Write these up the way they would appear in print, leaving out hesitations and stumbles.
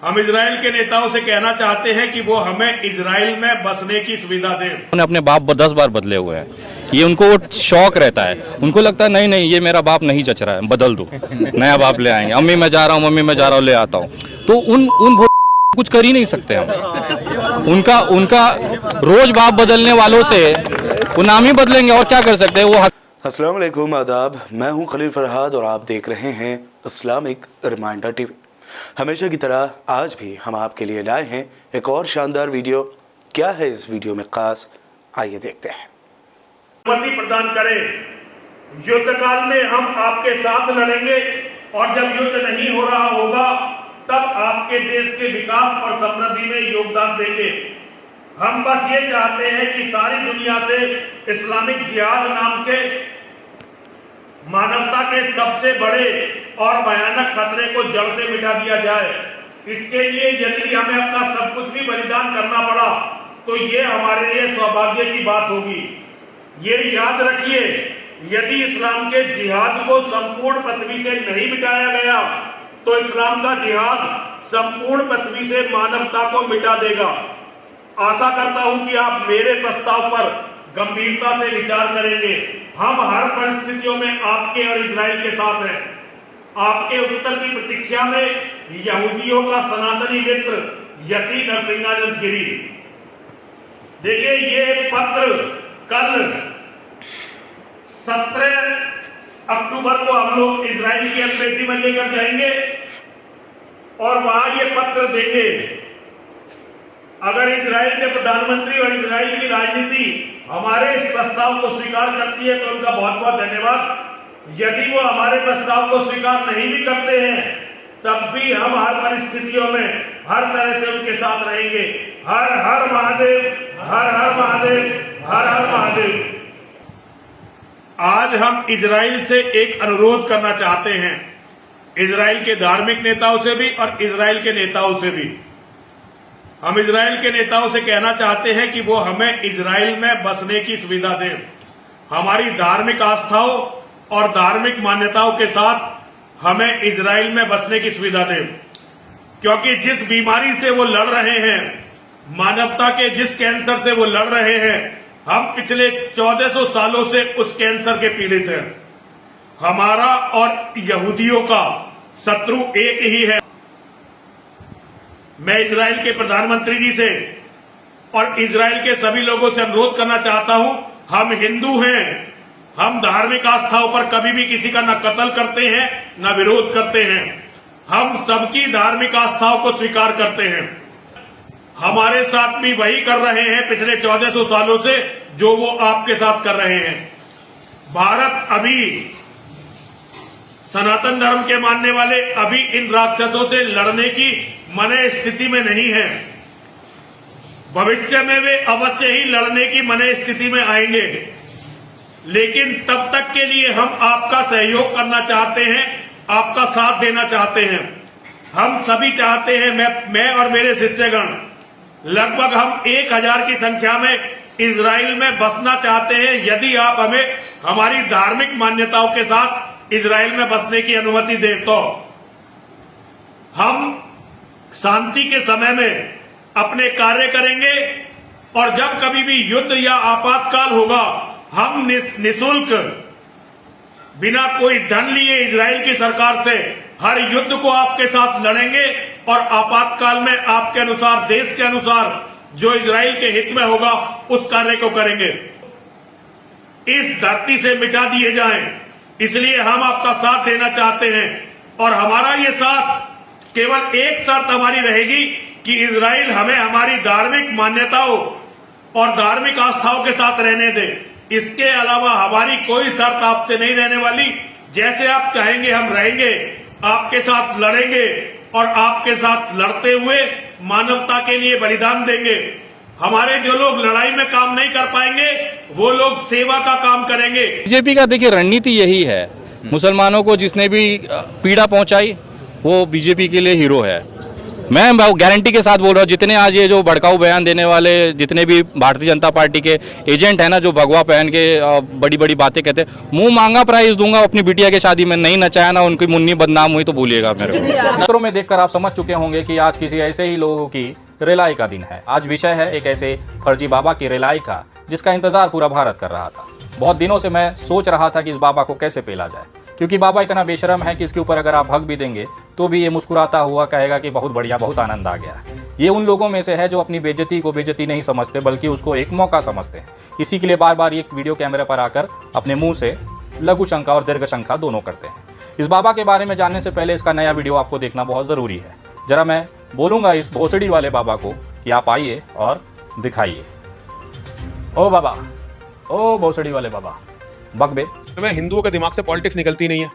हम इजराइल के नेताओं से कहना चाहते हैं कि वो हमें इजराइल में बसने की सुविधा दें। उन्होंने अपने बाप 10 बार बदले हुए हैं, ये उनको शौक रहता है, उनको लगता है नहीं नहीं ये मेरा बाप नहीं जच रहा है, बदल दो, नया बाप ले आएंगे। अम्मी मैं जा रहा हूँ, मम्मी मैं जा रहा हूँ, ले आता हूँ। तो उन कुछ कर ही नहीं सकते हम। उनका रोज बाप बदलने वालों से वो नाम ही बदलेंगे और क्या कर सकते हैं वो। अस्सलाम वालेकुम, आदाब। मैं हूं खलील फरहाद और आप देख रहे हैं इस्लामिक रिमाइंडर टीवी। हमेशा की तरह आज भी हम आपके लिए लाए हैं एक और शानदार वीडियो। क्या है इस वीडियो में खास, आइए देखते हैं। अनुमति प्रदान करें, युद्ध काल में हम आपके साथ लड़ेंगे और जब युद्ध नहीं हो रहा होगा तब आपके देश के विकास और समृद्धि में योगदान देंगे। हम बस ये चाहते हैं कि सारी दुनिया से इस्लामिक जिहाद नाम के मानवता के सबसे बड़े और भयानक खतरे को जड़ से मिटा दिया जाए। इसके लिए यदि हमें अपना सब कुछ भी बलिदान करना पड़ा तो ये हमारे लिए सौभाग्य की बात होगी। ये याद रखिए, यदि इस्लाम के जिहाद को संपूर्ण पृथ्वी से नहीं मिटाया गया तो इस्लाम का जिहाद संपूर्ण पृथ्वी से मानवता को मिटा देगा। आशा करता हूं कि आप मेरे प्रस्ताव पर गंभीरता से विचार करेंगे। हम हर परिस्थितियों में आपके और इजराइल के साथ हैं। आपके उत्तर की प्रतीक्षा में यहूदियों का सनातनी मित्र यती नरसिंहानंद गिरी। देखिए, ये पत्र कल 17 अक्टूबर को हम लोग इजराइल की एम्बेसी में लेकर जाएंगे और वहां ये पत्र देंगे। अगर इजराइल के प्रधानमंत्री और इजराइल की राजनीति हमारे इस प्रस्ताव को स्वीकार करती है तो उनका बहुत बहुत धन्यवाद। यदि वो हमारे प्रस्ताव को स्वीकार नहीं भी करते हैं तब भी हम हर परिस्थितियों में हर तरह से उनके साथ रहेंगे। हर हर महादेव, हर हर महादेव, हर हर महादेव। आज हम इजराइल से एक अनुरोध करना चाहते हैं, इजराइल के धार्मिक नेताओं से भी और इजराइल के नेताओं से भी। हम इजराइल के नेताओं से कहना चाहते हैं कि वो हमें इजराइल में बसने की सुविधा दें। हमारी धार्मिक आस्थाओं और धार्मिक मान्यताओं के साथ हमें इजराइल में बसने की सुविधा दें, क्योंकि जिस बीमारी से वो लड़ रहे हैं, मानवता के जिस कैंसर से वो लड़ रहे हैं, हम पिछले 1400 सालों से उस कैंसर के पीड़ित हैं। हमारा और यहूदियों का शत्रु एक ही है। मैं इजराइल के प्रधानमंत्री जी से और इजराइल के सभी लोगों से अनुरोध करना चाहता हूं, हम हिंदू हैं, हम धार्मिक आस्थाओं पर कभी भी किसी का न कत्ल करते हैं न विरोध करते हैं। हम सबकी धार्मिक आस्थाओं को स्वीकार करते हैं। हमारे साथ भी वही कर रहे हैं पिछले 1400 सालों से जो वो आपके साथ कर रहे हैं। भारत अभी सनातन धर्म के मानने वाले अभी इन राक्षसों से लड़ने की मने स्थिति में नहीं है। भविष्य में वे अवश्य ही लड़ने की मने स्थिति में आएंगे, लेकिन तब तक के लिए हम आपका सहयोग करना चाहते हैं, आपका साथ देना चाहते हैं। हम सभी चाहते हैं, मैं और मेरे शिष्यगण लगभग हम 1000 की संख्या में इजराइल में बसना चाहते हैं। यदि आप हमें हमारी धार्मिक मान्यताओं के साथ इजराइल में बसने की अनुमति दें तो हम शांति के समय में अपने कार्य करेंगे और जब कभी भी युद्ध या आपातकाल होगा हम निःशुल्क बिना कोई धन लिए इजराइल की सरकार से हर युद्ध को आपके साथ लड़ेंगे और आपातकाल में आपके अनुसार, देश के अनुसार जो इजराइल के हित में होगा उस कार्य को करेंगे। इस धरती से मिटा दिए जाएं, इसलिए हम आपका साथ देना चाहते हैं और हमारा ये साथ केवल एक शर्त हमारी रहेगी कि इजराइल हमें हमारी धार्मिक मान्यताओं और धार्मिक आस्थाओं के साथ रहने दे। इसके अलावा हमारी कोई शर्त आपसे नहीं रहने वाली। जैसे आप चाहेंगे हम रहेंगे, आपके साथ लड़ेंगे और आपके साथ लड़ते हुए मानवता के लिए बलिदान देंगे। हमारे जो लोग लड़ाई में काम नहीं कर पाएंगे वो लोग सेवा का काम करेंगे। बीजेपी का देखिए रणनीति यही है, मुसलमानों को जिसने भी पीड़ा पहुंचाई वो बीजेपी के लिए हीरो है। मैं गारंटी के साथ बोल रहा हूँ, जितने आज ये जो भड़काऊ बयान देने वाले जितने भी भारतीय जनता पार्टी के एजेंट हैं ना, जो भगवा पहन के बड़ी बड़ी बातें कहते हैं, मुंह मांगा प्राइस दूंगा अपनी बिटिया की शादी में, नहीं नचाया ना उनकी मुन्नी बदनाम हुई तो भूलिएगा मेरे को। पत्रों में देखकर आप समझ चुके होंगे कि आज किसी ऐसे ही लोगों की रिलाई का दिन है। आज विषय है एक ऐसे फर्जी बाबा की रिलाई का जिसका इंतजार पूरा भारत कर रहा था। बहुत दिनों से मैं सोच रहा था कि इस बाबा को कैसे पेला जाए, क्योंकि बाबा इतना बेशरम है कि इसके ऊपर अगर आप हक भी देंगे तो भी ये मुस्कुराता हुआ कहेगा कि बहुत बढ़िया, बहुत आनंद आ गया। ये उन लोगों में से है जो अपनी बेइज्जती को बेइज्जती नहीं समझते बल्कि उसको एक मौका समझते हैं। इसी के लिए बार बार ये वीडियो कैमरे पर आकर अपने मुंह से लघु शंका और दीर्घ शंका दोनों करते हैं। इस बाबा के बारे में जानने से पहले इसका नया वीडियो आपको देखना बहुत ज़रूरी है। जरा मैं बोलूँगा इस भोसड़ी वाले बाबा को कि आप आइए और दिखाइए। ओ बाबा, ओ भोसड़ी वाले बाबा, बकबे। में हिंदुओं के दिमाग से पॉलिटिक्स निकलती नहीं है।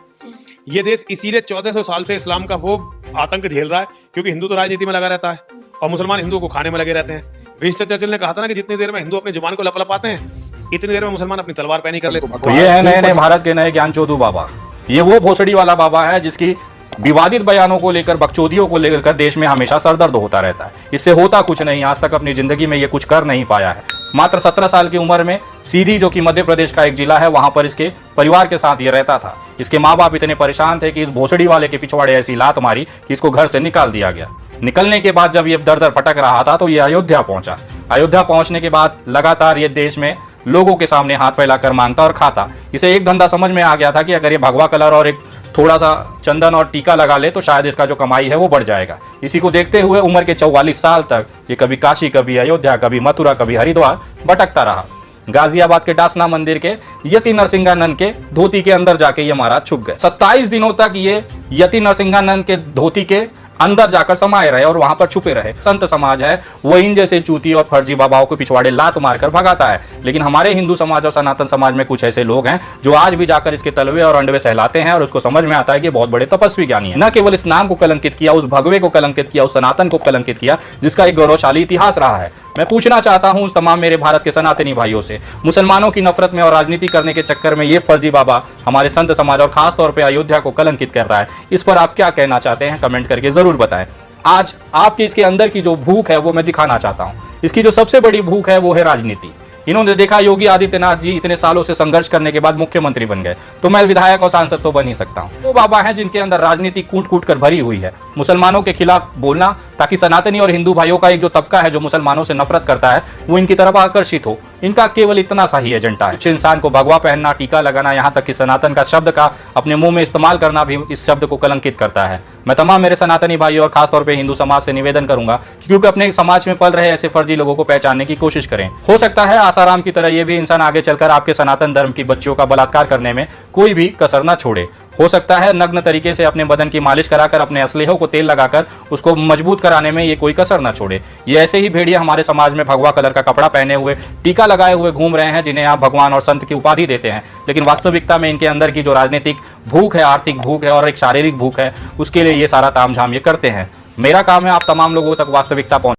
ये देश इसीलिए 1400 साल से इस्लाम का वो आतंक झेल रहा है क्योंकि हिंदू तो राजनीति में लगा रहता है और मुसलमान हिंदुओं को खाने में लगे रहते हैं। विंस्टन चर्चिल ने कहा था ना कि जितनी देर में हिंदू अपनी जुबान को लपलपाते हैं इतनी देर में मुसलमान अपनी तलवार पैनी कर लेते हैं। तो ये है नए नए भारत के नए ज्ञान चोदू बाबा। ये वो भोसड़ी वाला बाबा है जिसकी विवादित बयानों को लेकर, बकचोदियों को लेकर देश में हमेशा सरदर्द होता रहता है। इससे होता कुछ नहीं, आज तक अपनी जिंदगी में ये कुछ कर नहीं पाया है। मात्र 17 साल की उम्र में सीधी, जो कि मध्य प्रदेश का एक जिला है, वहां पर इसके परिवार के साथ ये रहता था। इसके माँ बाप इतने परेशान थे कि इस भोसड़ी वाले के पिछवाड़े ऐसी लात मारी कि इसको घर से निकाल दिया गया। निकलने के बाद जब ये दर दर भटक रहा था तो ये अयोध्या पहुंचा। अयोध्या पहुंचने के बाद लगातार ये देश में लोगों के सामने हाथ फैलाकर मांगता और खाता। इसे एक धंधा समझ में आ गया था कि अगर ये भगवा कलर और एक थोड़ा सा चंदन और टीका लगा ले तो शायद इसका जो कमाई है वो बढ़ जाएगा। इसी को देखते हुए उम्र के 44 साल तक ये कभी काशी, कभी अयोध्या, कभी मथुरा, कभी हरिद्वार भटकता रहा। गाजियाबाद के डासना मंदिर के यति नरसिंहानंद के धोती के अंदर जाके ये महाराज छुप गए। 27 दिनों तक ये यति नरसिंहानंद के धोती के अंदर जाकर समाये रहे और वहां पर छुपे रहे। संत समाज है वो इन जैसे चूती और फर्जी बाबाओं के पिछवाड़े लात मारकर भगाता है, लेकिन हमारे हिंदू समाज और सनातन समाज में कुछ ऐसे लोग हैं जो आज भी जाकर इसके तलवे और अंडवे सहलाते हैं और उसको समझ में आता है कि बहुत बड़े तपस्वी ज्ञानी है। न केवल इस नाम को कलंकित किया, उस भगवे को कलंकित किया, उस सनातन को कलंकित किया जिसका एक गौरवशाली इतिहास रहा है। मैं पूछना चाहता हूं उस तमाम मेरे भारत के सनातनी भाइयों से, मुसलमानों की नफरत में और राजनीति करने के चक्कर में ये फर्जी बाबा हमारे संत समाज और खास तौर पे अयोध्या को कलंकित कर रहा है। इस पर आप क्या कहना चाहते हैं कमेंट करके जरूर बताएं। आज आपके इसके अंदर की जो भूख है वो मैं दिखाना चाहता हूं। इसकी जो सबसे बड़ी भूख है वो है राजनीति। इन्होंने देखा योगी आदित्यनाथ जी इतने सालों से संघर्ष करने के बाद मुख्यमंत्री बन गए, तो मैं विधायक और सांसद तो बन ही सकता हूं। वो बाबा हैं जिनके अंदर राजनीति कूट कूट कर भरी हुई है। मुसलमानों के खिलाफ बोलना ताकि सनातनी और हिंदू भाइयों का एक जो तबका है जो मुसलमानों से नफरत करता है वो इनकी तरफ आकर्षित हो। इनका केवल इतना सा ही एजेंडा है। इंसान को भगवा पहनना, टीका लगाना, यहाँ तक कि सनातन का शब्द का अपने मुंह में इस्तेमाल करना भी इस शब्द को कलंकित करता है। मैं तमाम मेरे सनातनी भाइयों और खासतौर पर हिंदू समाज से निवेदन करूंगा क्योंकि अपने समाज में पल रहे ऐसे फर्जी लोगों को पहचानने की कोशिश करें। हो सकता है आसाराम की तरह ये भी इंसान आगे चलकर आपके सनातन धर्म की बच्चियों का बलात्कार करने में कोई भी कसर न छोड़े। हो सकता है नग्न तरीके से अपने बदन की मालिश कराकर, अपने असलेहों को तेल लगाकर उसको मजबूत कराने में ये कोई कसर न छोड़े। ये ऐसे ही भेड़िया हमारे समाज में भगवा कलर का कपड़ा पहने हुए, टीका लगाए हुए घूम रहे हैं जिन्हें आप भगवान और संत की उपाधि देते हैं, लेकिन वास्तविकता में इनके अंदर की जो राजनीतिक भूख है, आर्थिक भूख है और एक शारीरिक भूख है, उसके लिए ये सारा तामझाम ये करते हैं। मेरा काम है आप तमाम लोगों तक वास्तविकता पहुंच।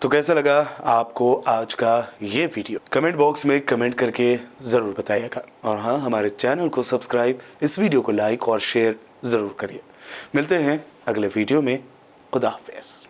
तो कैसा लगा आपको आज का ये वीडियो? कमेंट बॉक्स में कमेंट करके ज़रूर बताइएगा और हाँ, हमारे चैनल को सब्सक्राइब, इस वीडियो को लाइक और शेयर ज़रूर करिए। मिलते हैं अगले वीडियो में। खुदा हाफिज़।